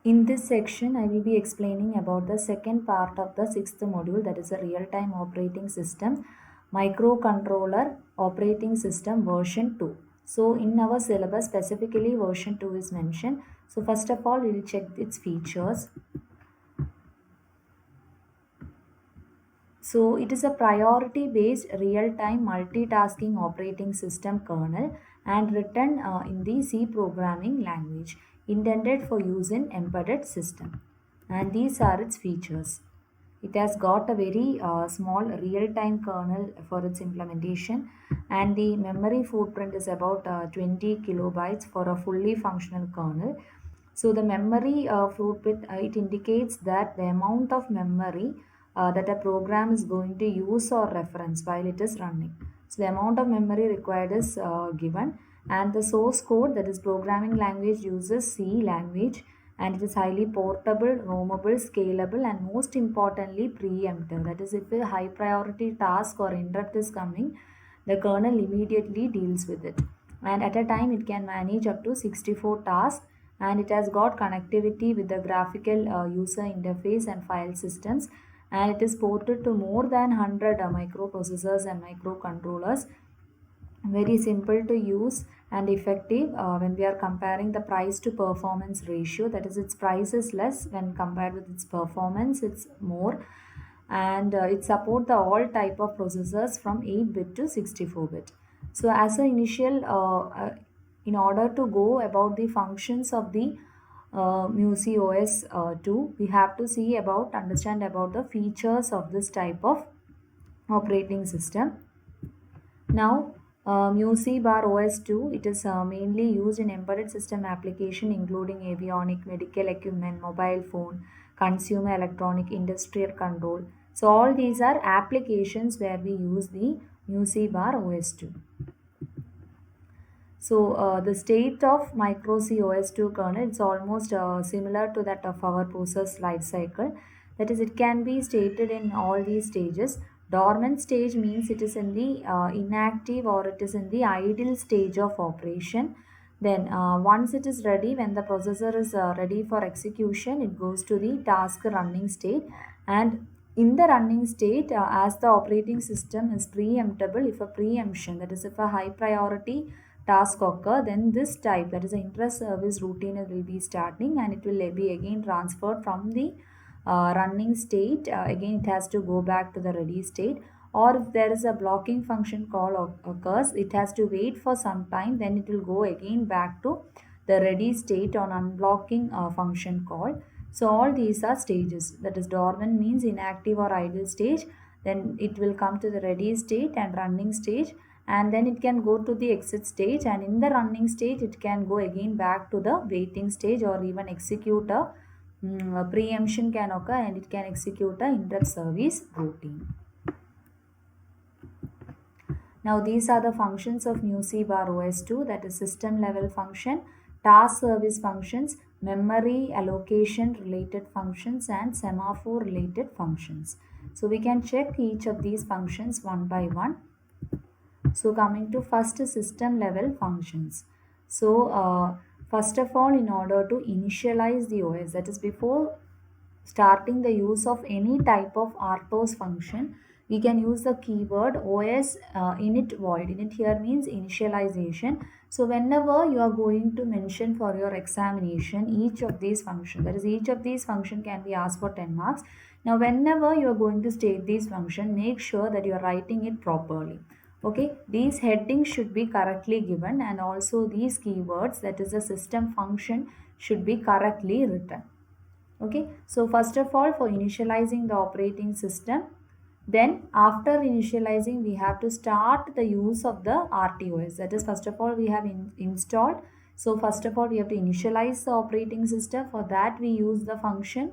In this section, I will be explaining about the second part of the sixth module, that is a real-time operating system, microcontroller operating system version 2. So in our syllabus, specifically version 2 is mentioned. So first of all, we will check its features. So it is a priority-based real-time multitasking operating system kernel and written in the C programming language, intended for use in embedded system. And these are its features. It has got a very small real-time kernel for its implementation, and the memory footprint is about 20 kilobytes for a fully functional kernel. So the memory footprint, it indicates that the amount of memory that a program is going to use or reference while it is running. So the amount of memory required is given, and the source code, that is programming language, uses C language, and it is highly portable, roamable, scalable, and most importantly preemptive. That is, if a high priority task or interrupt is coming, the kernel immediately deals with it, and at a time it can manage up to 64 tasks, and it has got connectivity with the graphical user interface and file systems, and it is ported to more than 100 microprocessors and microcontrollers. Very simple to use and effective when we are comparing the price to performance ratio, that is, its price is less when compared with its performance, it's more. And it support the all type of processors from 8-bit to 64-bit. So as an initial in order to go about the functions of the MUSI OS 2, we have to understand about the features of this type of operating system. Now, MUSI bar OS 2, it is mainly used in embedded system application including avionic, medical equipment, mobile phone, consumer electronic, industrial control. So all these are applications where we use the MUSI bar OS 2. So the state of microC OS 2 kernel is almost similar to that of our process life cycle. That is, it can be stated in all these stages. Dormant stage means it is in the inactive or it is in the idle stage of operation. Then once it is ready, when the processor is ready for execution, it goes to the task running state. And in the running state, as the operating system is preemptible, if a preemption, that is if a high priority task occur, then this type, that is an intra-service routine, will be starting, and it will be again transferred from the running state. Again, it has to go back to the ready state, or if there is a blocking function call occurs, it has to wait for some time, then it will go again back to the ready state on unblocking function call. So all these are stages, that is dormant means inactive or idle stage, then it will come to the ready state and running stage, and then it can go to the exit stage, and in the running stage it can go again back to the waiting stage, or even execute a preemption can occur, and it can execute a interrupt service routine. Now these are the functions of MUSI bar OS 2, that is system level function, task service functions, memory allocation related functions, and semaphore related functions. So we can check each of these functions one by one. So coming to first system level functions. So first of all, in order to initialize the OS, that is before starting the use of any type of RTOS function, we can use the keyword OS init void. Init here means initialization. So whenever you are going to mention for your examination each of these functions, that is each of these function can be asked for 10 marks. Now whenever you are going to state these function, make sure that you are writing it properly. Okay, these headings should be correctly given, and also these keywords, that is a system function, should be correctly written. Okay, so first of all, for initializing the operating system, then after initializing we have to start the use of the RTOS. That is, first of all we have installed. So first of all we have to initialize the operating system. For that we use the function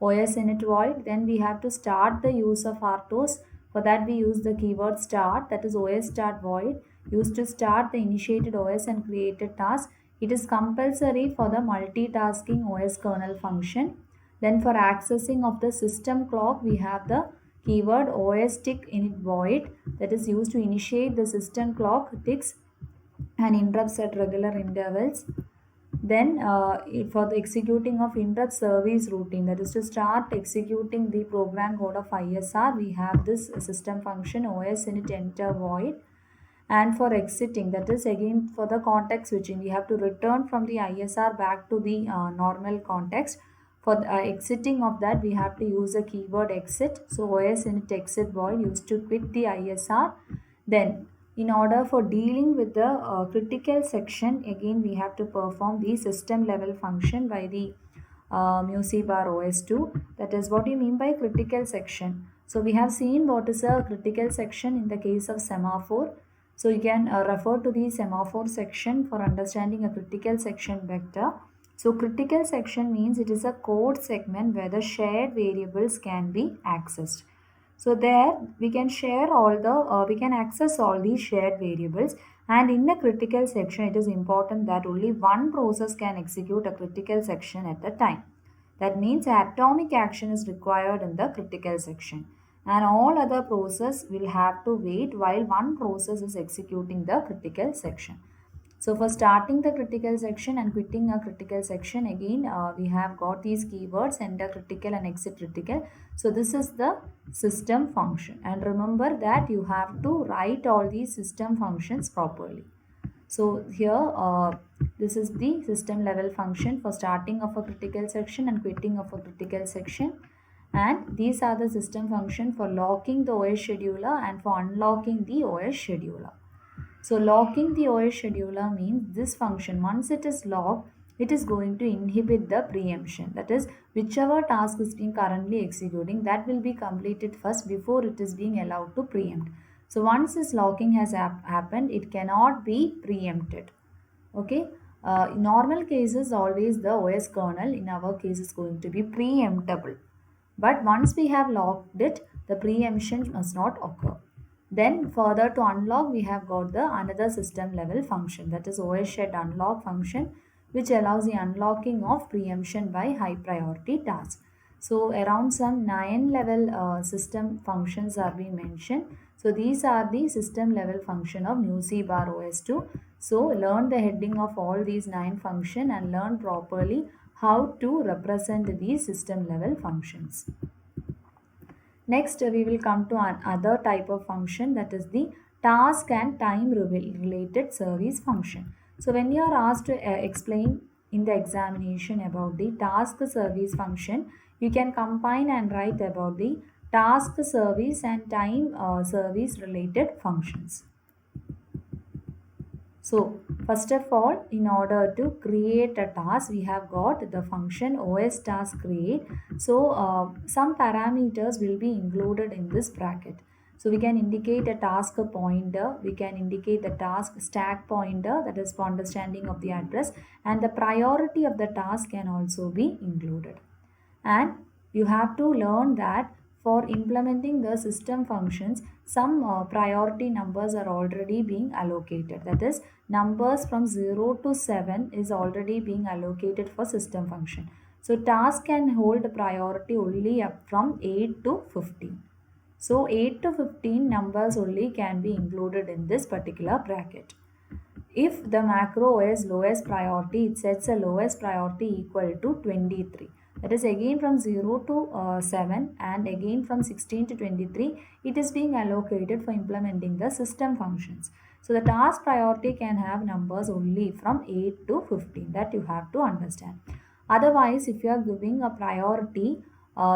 OS init void. Then we have to start the use of RTOS. For that we use the keyword start, that is OS start void, used to start the initiated OS and created task. It is compulsory for the multitasking OS kernel function. Then for accessing of the system clock, we have the keyword OS tick init void, that is used to initiate the system clock ticks and interrupts at regular intervals. Then for the executing of interrupt service routine, that is to start executing the program code of ISR, we have this system function OS init enter void. And for exiting, that is again for the context switching, we have to return from the ISR back to the normal context. For the, exiting of that, we have to use a keyword exit. So OS init exit void used to quit the ISR. Then in order for dealing with the critical section, again we have to perform the system level function by the MUSI bar OS2. That is what you mean by critical section. So we have seen what is a critical section in the case of semaphore. So you can refer to the semaphore section for understanding a critical section better. So critical section means it is a code segment where the shared variables can be accessed. So there we can share all the, we can access all these shared variables, and in the critical section it is important that only one process can execute a critical section at a time. That means atomic action is required in the critical section, and all other process will have to wait while one process is executing the critical section. So for starting the critical section and quitting a critical section, again we have got these keywords enter critical and exit critical. So this is the system function, and remember that you have to write all these system functions properly. So here this is the system level function for starting of a critical section and quitting of a critical section, and these are the system function for locking the OS scheduler and for unlocking the OS scheduler. So locking the OS scheduler means this function, once it is locked, it is going to inhibit the preemption. That is, whichever task is being currently executing, that will be completed first before it is being allowed to preempt. So once this locking has happened, it cannot be preempted. Okay. In normal cases, always the OS kernel, in our case, is going to be preemptible. But once we have locked it, the preemption must not occur. Then further to unlock, we have got the another system level function, that is OS shed unlock function, which allows the unlocking of preemption by high priority tasks. So around some 9 level system functions are being mentioned. So these are the system level function of MUSI bar OS2. So learn the heading of all these 9 functions and learn properly how to represent these system level functions. Next, we will come to another type of function, that is the task and time related service function. So when you are asked to explain in the examination about the task service function, you can combine and write about the task service and time service related functions. So first of all, in order to create a task, we have got the function OS task create. So some parameters will be included in this bracket. So we can indicate a task pointer, we can indicate the task stack pointer, that is for understanding of the address, and the priority of the task can also be included. And you have to learn that for implementing the system functions, some priority numbers are already being allocated. That is, numbers from 0 to 7 is already being allocated for system function. So task can hold priority only up from 8 to 15. So 8 to 15 numbers only can be included in this particular bracket. If the macro is lowest priority, it sets a lowest priority equal to 23. That is again from 0 to 7 and again from 16 to 23, it is being allocated for implementing the system functions. So the task priority can have numbers only from 8 to 15, that you have to understand. Otherwise, if you are giving a priority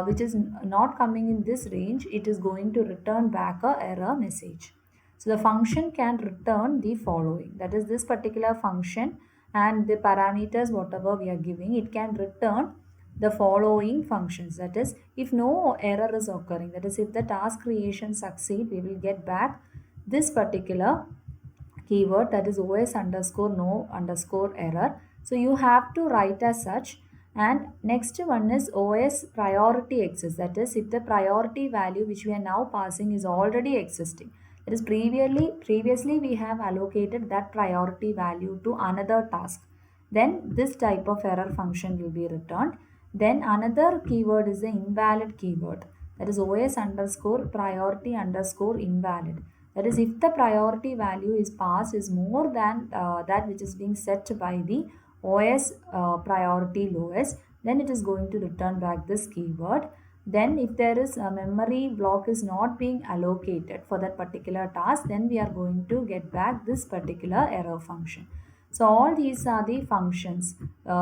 which is not coming in this range, it is going to return back a error message. So the function can return the following, that is this particular function and the parameters whatever we are giving, it can return the following functions. That is, if no error is occurring, that is if the task creation succeed, we will get back this particular keyword, that is OS underscore no underscore error. So you have to write as such. And next one is OS priority exists, that is if the priority value which we are now passing is already existing. That is previously we have allocated that priority value to another task. Then this type of error function will be returned. Then another keyword is the invalid keyword. That is OS underscore priority underscore invalid. That is if the priority value is passed is more than that which is being set by the OS priority lowest, then it is going to return back this keyword. Then if there is a memory block is not being allocated for that particular task, then we are going to get back this particular error function. So all these are the functions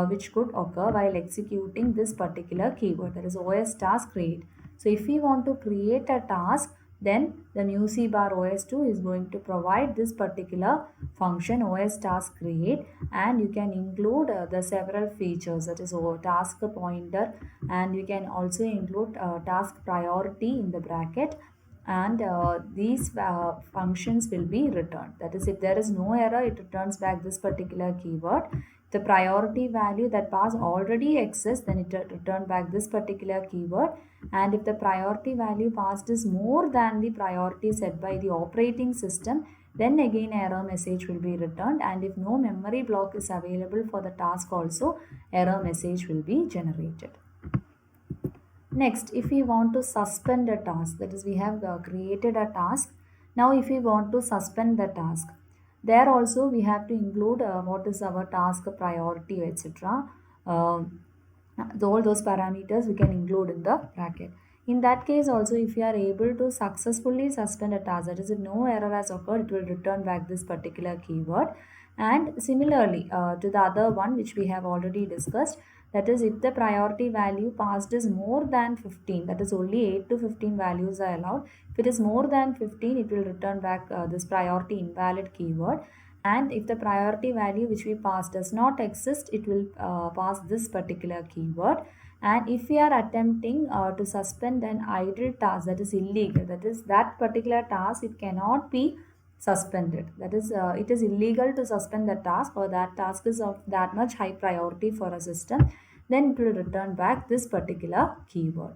which could occur while executing this particular keyword, that is OS task create. So if we want to create a task, then the new C bar OS2 is going to provide this particular function OS task create, and you can include the several features, that is task pointer, and you can also include task priority in the bracket, and these functions will be returned. That is, if there is no error, it returns back this particular keyword. The priority value that pass already exists, then it return back this particular keyword. And if the priority value passed is more than the priority set by the operating system, then again error message will be returned, and if no memory block is available for the task also, error message will be generated. Next, if we want to suspend a task, that is, we have created a task. Now if we want to suspend the task, there also we have to include what is our task priority, etc. All those parameters we can include in the bracket. In that case also, if you are able to successfully suspend a task, that is, if no error has occurred, it will return back this particular keyword. And similarly to the other one which we have already discussed, that is, if the priority value passed is more than 15, that is, only 8 to 15 values are allowed. If it is more than 15, it will return back this priority invalid keyword. And if the priority value which we pass does not exist, it will pass this particular keyword. And if we are attempting to suspend an idle task, that is illegal, that is, that particular task, it cannot be suspended, that is, it is illegal to suspend the task, or that task is of that much high priority for a system, then it will return back this particular keyword.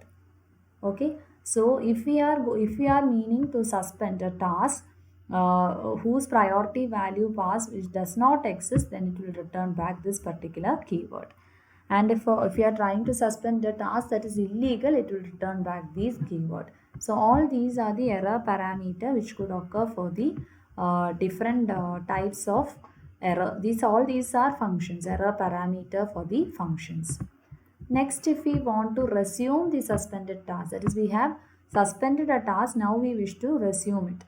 Okay, so if we are meaning to suspend a task whose priority value pass which does not exist, then it will return back this particular keyword. And if you are trying to suspend the task that is illegal, it will return back these keyword. So all these are the error parameter which could occur for the different types of error. These are functions, error parameter for the functions. Next, if we want to resume the suspended task, that is, we have suspended a task, now we wish to resume it.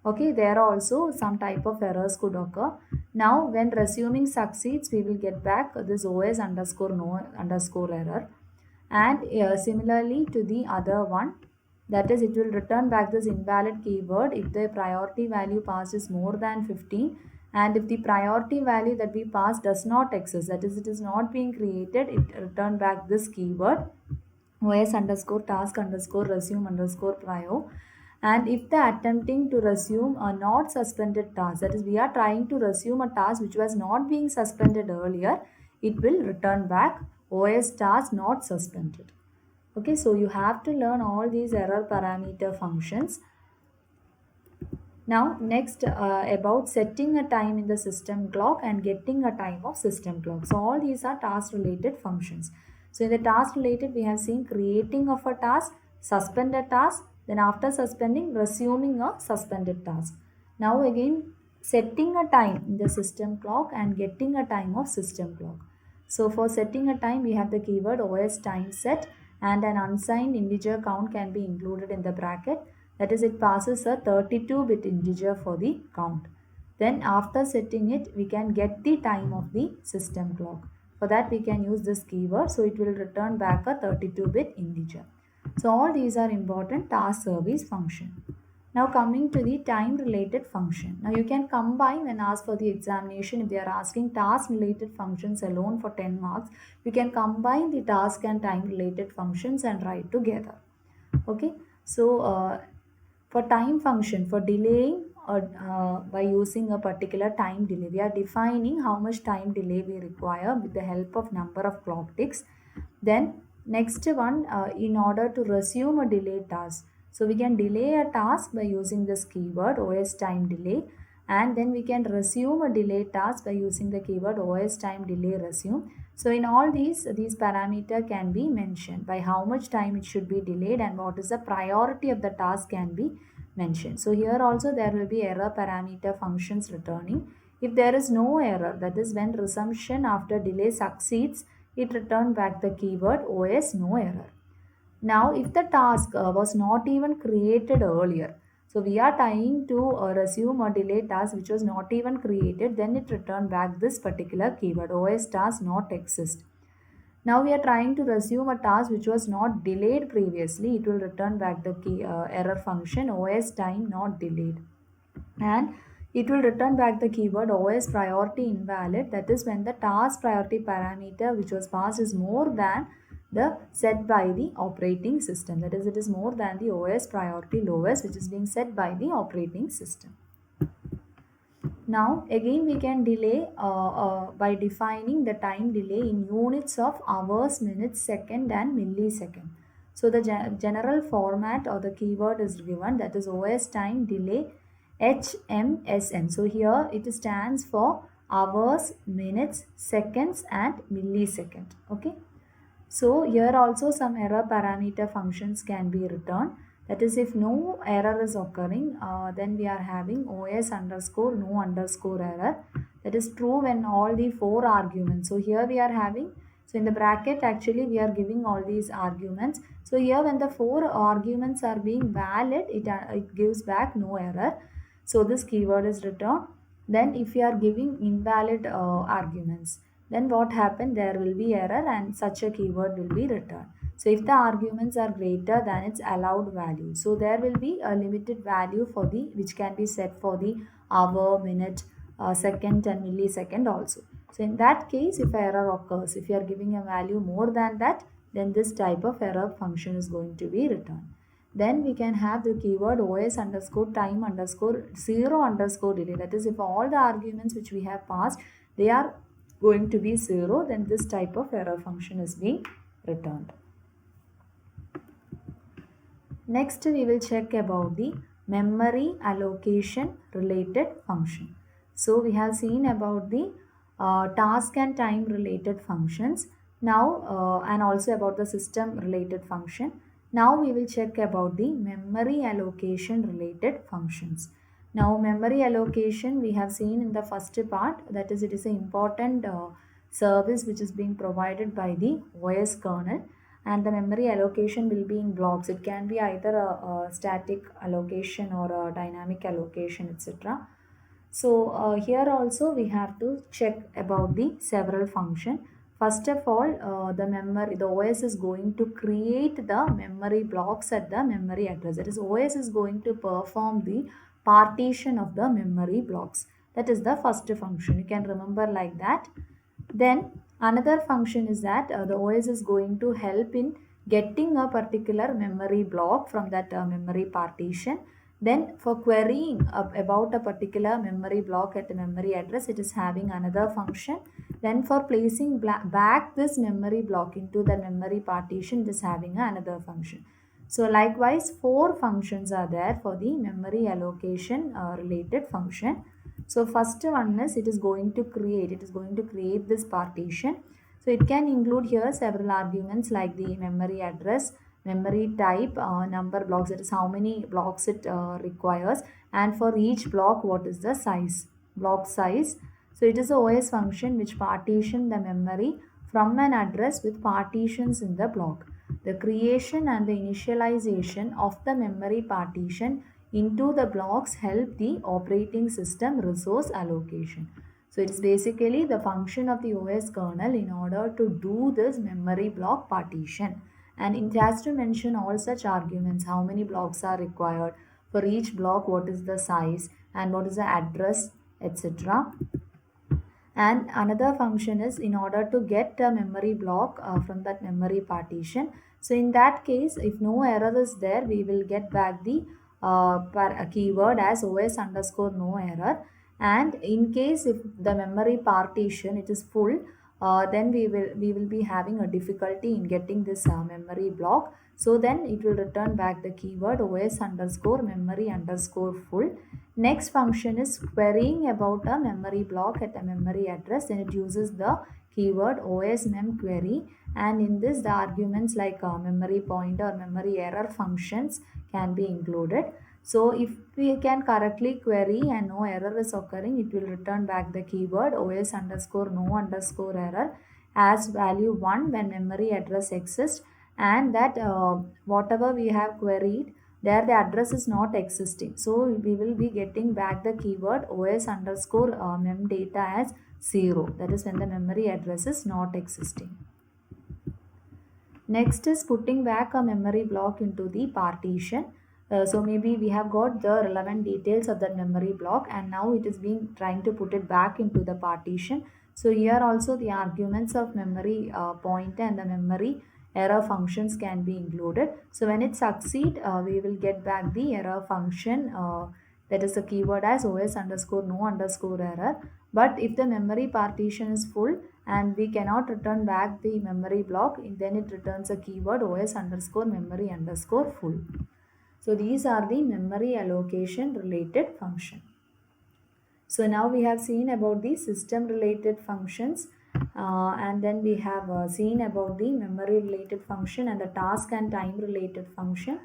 Okay, there are also some type of errors could occur. Now when resuming succeeds, we will get back this OS underscore no underscore error. And similarly to the other one, that is, it will return back this invalid keyword if the priority value passed is more than 15, and if the priority value that we pass does not exist, that is, it is not being created, it return back this keyword OS underscore task underscore resume underscore prior. And if the attempting to resume a not suspended task, that is, we are trying to resume a task which was not being suspended earlier, it will return back OS task not suspended. Okay, so you have to learn all these error parameter functions. Now next about setting a time in the system clock and getting a time of system clock. So all these are task related functions. So in the task related, we have seen creating of a task, suspend a task, then after suspending, resuming a suspended task. Now again, setting a time in the system clock and getting a time of system clock. So for setting a time, we have the keyword OS time set, and an unsigned integer count can be included in the bracket. That is, it passes a 32-bit integer for the count. Then after setting it, we can get the time of the system clock. For that, we can use this keyword. So it will return back a 32-bit integer. So all these are important task service function. Now coming to the time related function. Now you can combine when asked for the examination. If they are asking task related functions alone for 10 marks, you can combine the task and time related functions and write together. Okay, so for time function, for delaying by using a particular time delay, we are defining how much time delay we require with the help of number of clock ticks. Then next one, in order to resume a delayed task, so we can delay a task by using this keyword OS time delay, and then we can resume a delayed task by using the keyword OS time delay resume. So in all these parameter can be mentioned by how much time it should be delayed and what is the priority of the task can be mentioned. So here also there will be error parameter functions returning. If there is no error, that is when resumption after delay succeeds, it returns back the keyword OS no error. Now, if the task was not even created earlier, so we are trying to resume or delay task which was not even created, then it return back this particular keyword OS task not exist. Now we are trying to resume a task which was not delayed previously. It will return back the error function OS time not delayed. And it will return back the keyword OS priority invalid. That is when the task priority parameter which was passed is more than the set by the operating system. That is, it is more than the OS priority lowest which is being set by the operating system. Now again we can delay by defining the time delay in units of hours, minutes, second and millisecond. So the general format or the keyword is given, that is OS time delay HMSM. So here it stands for hours, minutes, seconds and millisecond. Okay. So here also some error parameter functions can be returned. That is, if no error is occurring, then we are having OS underscore no underscore error. That is true when all the 4 arguments. So here we are having, so in the bracket actually we are giving all these arguments. So here when the 4 arguments are being valid, it gives back no error. So this keyword is returned. Then if you are giving invalid arguments, then what happened, there will be error and such a keyword will be returned. So if the arguments are greater than its allowed value, so there will be a limited value for the which can be set for the hour, minute, second and millisecond also. So in that case, if error occurs, if you are giving a value more than that, then this type of error function is going to be returned. Then we can have the keyword OS underscore time underscore 0 underscore delay. That is, if all the arguments which we have passed, they are going to be 0, then this type of error function is being returned. Next we will check about the memory allocation related function. So we have seen about the task and time related functions now and also about the system related function. Now we will check about the memory allocation related functions. Now memory allocation we have seen in the first part, that is, it is an important service which is being provided by the OS kernel, and the memory allocation will be in blocks. It can be either a static allocation or a dynamic allocation, etc. So here also we have to check about the several function. First of all, the OS is going to create the memory blocks at the memory address. That is, OS is going to perform the partition of the memory blocks. That is the first function. You can remember like that. Then another function is that the OS is going to help in getting a particular memory block from that memory partition. Then for querying about a particular memory block at the memory address, it is having another function. Then for placing back this memory block into the memory partition, it is having another function. So likewise 4 functions are there for the memory allocation related function. So first one is it is going to create this partition. So it can include here several arguments like the memory address, memory type, number blocks, that is how many blocks it requires, and for each block what is the size, block size. So it is a OS function which partition the memory from an address with partitions in the block. The creation and the initialization of the memory partition into the blocks help the operating system resource allocation. So it is basically the function of the OS kernel in order to do this memory block partition. And it has to mention all such arguments, how many blocks are required, for each block what is the size and what is the address, etc. And another function is in order to get a memory block from that memory partition. So in that case, if no error is there, we will get back the keyword as OS underscore no error. And in case if the memory partition it is full, then we will be having a difficulty in getting this memory block. So then it will return back the keyword OS underscore memory underscore full. Next function is querying about a memory block at a memory address. Then it uses the keyword osmem query, and in this the arguments like memory pointer or memory error functions can be included. So if we can correctly query and no error is occurring, it will return back the keyword os underscore no underscore error as value 1 when memory address exists, and that whatever we have queried there the address is not existing. So we will be getting back the keyword os underscore mem data as 0. That is when the memory address is not existing. Next is putting back a memory block into the partition. So maybe we have got the relevant details of that memory block and now it is being trying to put it back into the partition. So here also the arguments of memory pointer and the memory error functions can be included. So when it succeed, we will get back the error function, that is the keyword as os underscore no underscore error. But if the memory partition is full and we cannot return back the memory block, then it returns a keyword os underscore memory underscore full. So these are the memory allocation related function. So now we have seen about the system related functions, and then we have seen about the memory related function and the task and time related function.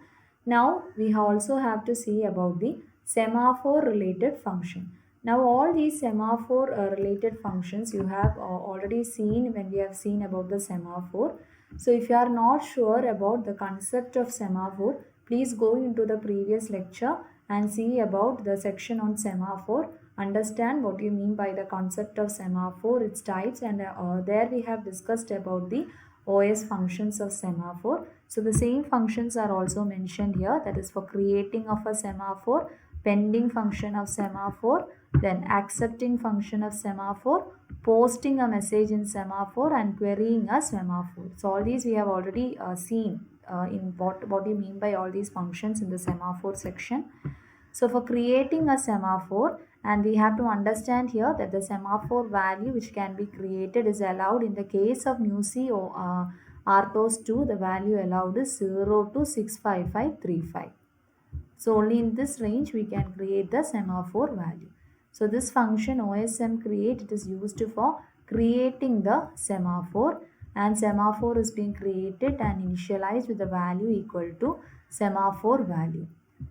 Now we also have to see about the semaphore related function. Now all these semaphore related functions you have already seen when we have seen about the semaphore. So if you are not sure about the concept of semaphore, please go into the previous lecture and see about the section on semaphore. Understand what you mean by the concept of semaphore, its types, and there we have discussed about the OS functions of semaphore. So the same functions are also mentioned here, that is for creating of a semaphore, pending function of semaphore, then accepting function of semaphore, posting a message in semaphore, and querying a semaphore. So all these we have already seen in what you mean by all these functions in the semaphore section. So for creating a semaphore, and we have to understand here that the semaphore value which can be created is allowed in the case of MUSI or RTOS 2, the value allowed is 0 to 65535. So only in this range we can create the semaphore value. So this function OSM create, it is used for creating the semaphore, and semaphore is being created and initialized with the value equal to semaphore value.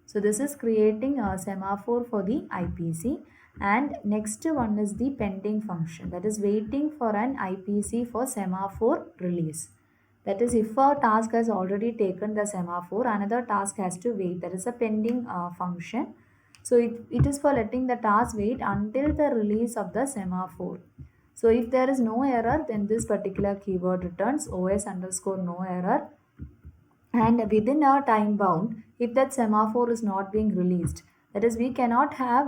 So this is creating a semaphore for the IPC, and next one is the pending function, that is waiting for an IPC for semaphore release. That is, if a task has already taken the semaphore, another task has to wait. That is a pending function. So it is for letting the task wait until the release of the semaphore. So if there is no error, then this particular keyword returns os underscore no error. And within a time bound, if that semaphore is not being released, that is, we cannot have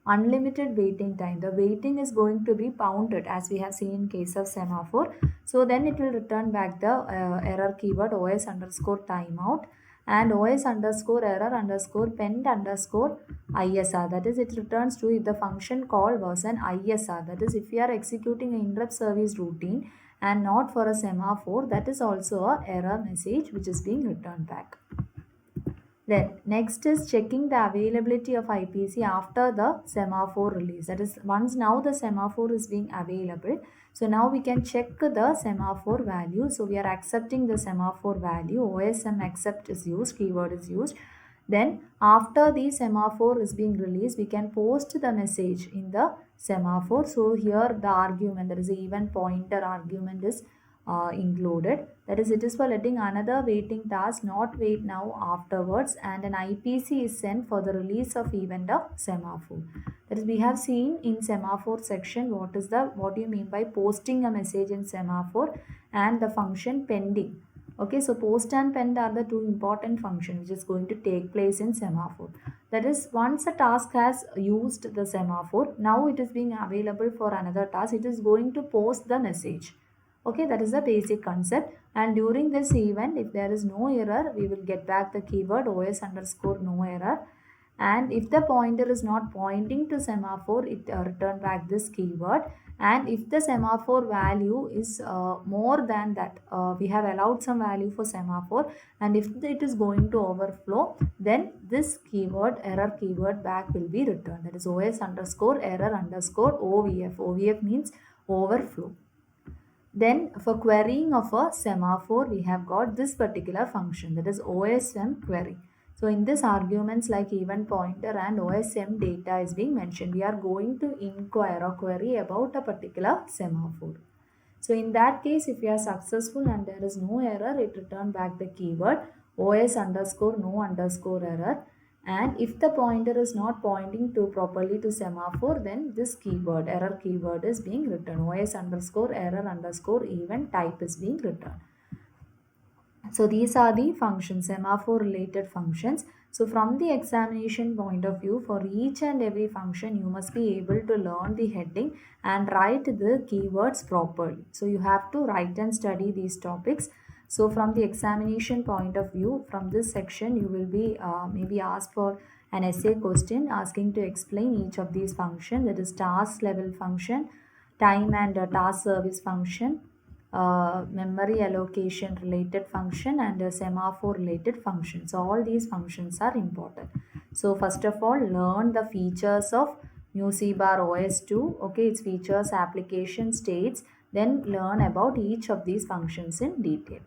unlimited waiting time. The waiting is going to be bounded as we have seen in case of semaphore. So then it will return back the error keyword os underscore timeout and os underscore error underscore pend underscore ISR. That is, it returns to if the function call was an ISR. That is, if we are executing an interrupt service routine and not for a semaphore, that is also a error message which is being returned back. Then next is checking the availability of IPC after the semaphore release. That is, once now the semaphore is being available, so now we can check the semaphore value. So we are accepting the semaphore value, OSM accept is used, keyword is used. Then after the semaphore is being released, we can post the message in the semaphore. So here the argument, there is a event pointer argument is included. That is, it is for letting another waiting task not wait now afterwards, and an IPC is sent for the release of event of semaphore. That is, we have seen in semaphore section what do you mean by posting a message in semaphore and the function pending. Okay, so post and pend are the two important functions which is going to take place in semaphore. That is, once a task has used the semaphore, now it is being available for another task, it is going to post the message. Okay, that is the basic concept. And during this event, if there is no error, we will get back the keyword os underscore no error. And if the pointer is not pointing to semaphore, it return back this keyword. And if the semaphore value is more than that, we have allowed some value for semaphore, and if it is going to overflow, then this keyword, error keyword back will be returned. That is os underscore error underscore OVF. OVF means overflow. Then for querying of a semaphore, we have got this particular function, that is OSM query. So in this arguments like event pointer and OSM data is being mentioned, we are going to inquire or query about a particular semaphore. So in that case, if we are successful and there is no error, it return back the keyword OS underscore no underscore error. And if the pointer is not pointing to properly to semaphore, then this keyword, error keyword is being written. OS underscore error underscore event type is being written. So these are the functions, semaphore related functions. So from the examination point of view, for each and every function, you must be able to learn the heading and write the keywords properly. So you have to write and study these topics. So from the examination point of view, from this section, you will be maybe asked for an essay question asking to explain each of these functions, that is task level function, time and task service function, memory allocation related function, and a semaphore related function. So all these functions are important. So first of all, learn the features of MusiBar OS2, okay, its features, application, states, then learn about each of these functions in detail.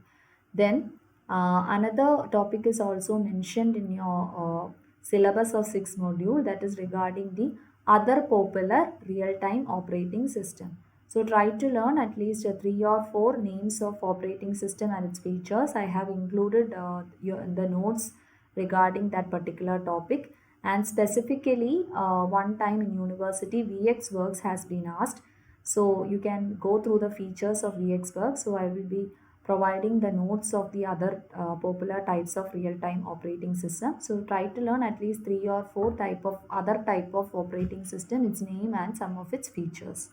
Then another topic is also mentioned in your syllabus of 6 module, that is regarding the other popular real-time operating system. So try to learn at least 3 or 4 names of operating system and its features. I have included the notes regarding that particular topic. And specifically, one time in university, VxWorks has been asked. So you can go through the features of VxWorks. So I will be providing the notes of the other popular types of real-time operating system. So try to learn at least 3 or 4 type of other type of operating system, its name and some of its features.